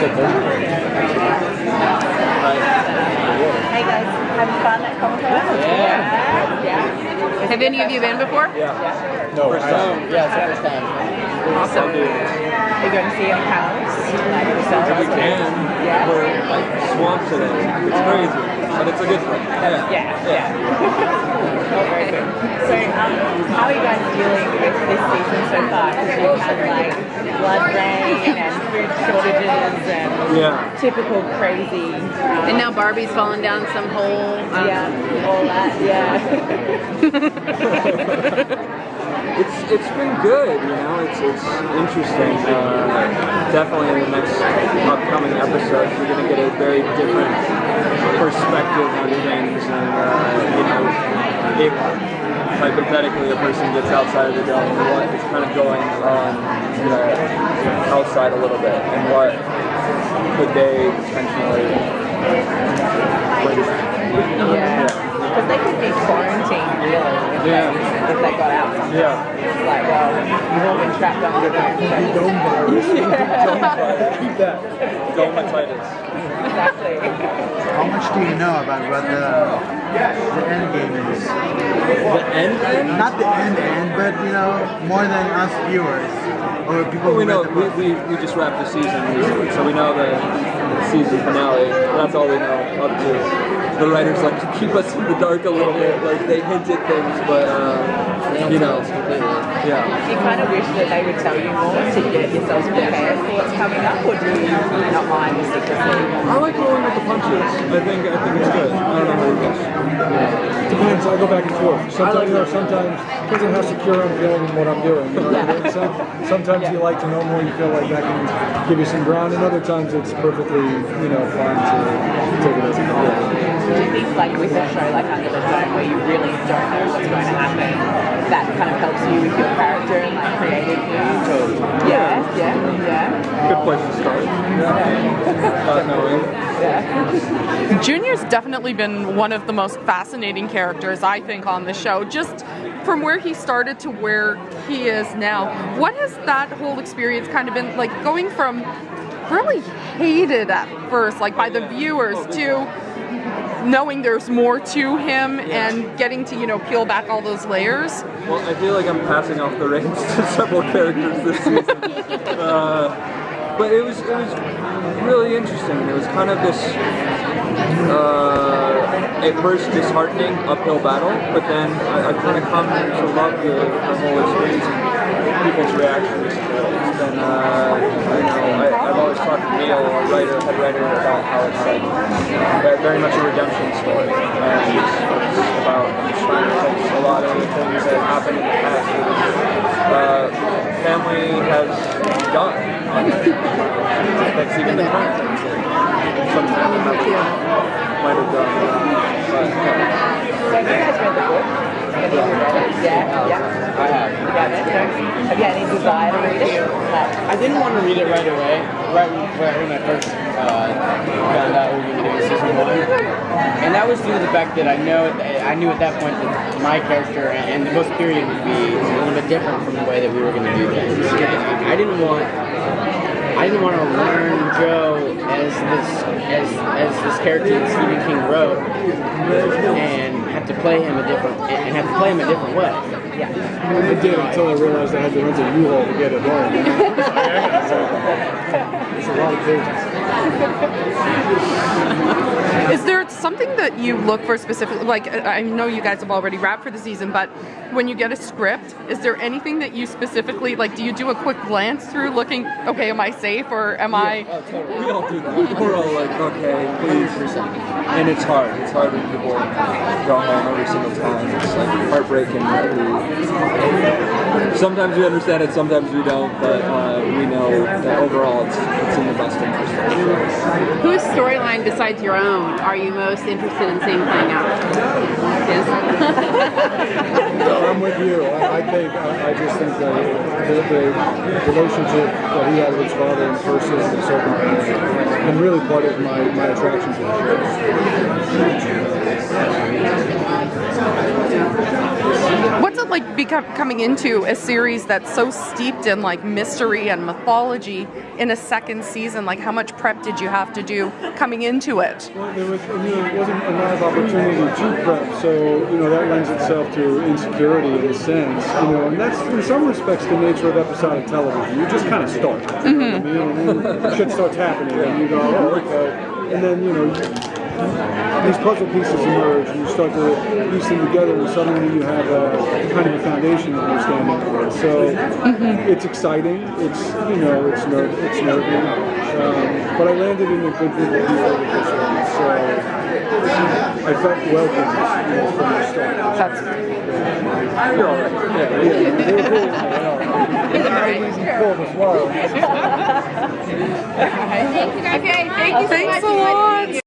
Hey guys, having fun at Koch and Colin? Yeah. Have any of you been before? Yeah. No, first time. Yeah, it's the first time. Awesome. Are you going to see any panels? Like yourselves? If we can. Yeah. We're like swamped today. It's crazy, but it's a good thing. Yeah. Oh, very good. So, how are you guys dealing with this season so far? Because we've had like blood rain and food shortages and typical crazy. And now Barbie's falling down some hole. All that. Yeah. It's been good, you know. It's interesting. Definitely in the next upcoming episodes, you're gonna get a very different perspective on things, and you know, if hypothetically a person gets outside of the dome, what is kind of going on, you know, outside a little bit, and what could they potentially Because they could be quarantined, really, if they got out sometimes. It's like, well, you've all been trapped under the dome. Keep that. Domatitis. Exactly. How much do you know about what the end game is? The end? Not the end, but you know, more than us viewers or people Well, we who know read the book. we just wrapped the season recently, so we know the season finale. That's all we know up to. The writers like to keep us in the dark a little bit, like they hint at things, but you know, Do you kind of wish that they would tell you more to get yourselves prepared for what's coming up, or do you not mind the secrecy? I like rolling with the punches. I think it's good. I don't know how you guys. Depends. I go back and forth. Sometimes, sometimes depends on how secure I'm feeling in what I'm doing. You know what I mean? Sometimes you like to know more. You feel like that can give you some ground, and other times it's perfectly, you know, fine to take it as a compliment. Do you think, like with a show like Under the Dome, where you really don't know what's going to happen, that kind of helps you with your character and like creatively? Yeah. Good place to start. Junior's definitely been one of the most fascinating characters, I think, on the show. Just from where he started to where he is now. What has that whole experience kind of been like, going from really hated at first, like by the viewers, to knowing there's more to him and getting to, you know, peel back all those layers? Well, I feel like I'm passing off the reins to several characters this season. But it was really interesting. It was kind of this, at first disheartening uphill battle, but then I kind of come to love the whole experience and people's reactions. It's been, I've always talked to Neil, head writer, about how it's like very much a redemption story. And it's about trying to fix a lot of the things that happened in the past. Family has done. That's even the current things that some family members might have done. But, So have you guys read the book? Have you read it? Yeah. I have. Have you had any desire to read it? I didn't want to read it right away, right when I first found out we were going to do season 1. And that was due to the fact that I knew at that point that my character and the book period would be a little bit different from the way that we were going to do things. And I didn't want to learn Joe as this character that Stephen King wrote and have to play him a different way. I did until I realized I had to rent a U-Haul to get it home. It's a lot of pages. Is there something that you look for specifically? Like, I know you guys have already wrapped for the season, but when you get a script, is there anything that you specifically, like, do you do a quick glance through looking, okay, am I safe or am I... Oh, totally. We all do that. We're all like, okay, please. And it's hard. It's hard when people go home every single time. It's like heartbreaking. Sometimes we understand it, sometimes we don't, but we know that overall it's in the best interest of the show. Whose storyline besides your own are you most interested in seeing playing out? Yes. I'm with you. I just think that the relationship that he had with his father in the first season is so compelling, and really part of my attraction to the show. What's it like coming into a series that's so steeped in like mystery and mythology in a second season? Like, how much prep did you have to do coming into it? Well, it wasn't a lot of opportunity to prep, so that lends itself to insecurity in a sense, and that's in some respects the nature of episodic television. You just kind of start, you know what I mean? And then shit starts happening, and you go, oh, okay, and then these puzzle pieces emerge, and you start to piece them together, and suddenly you have kind of a foundation of understanding of it. So it's exciting. It's it's nerving, but I landed in a good group of people with this one, so I felt welcome from the start. That's You're all right. Yeah, they were cool. Cool as well. Okay, thank you so Thanks much. a lot.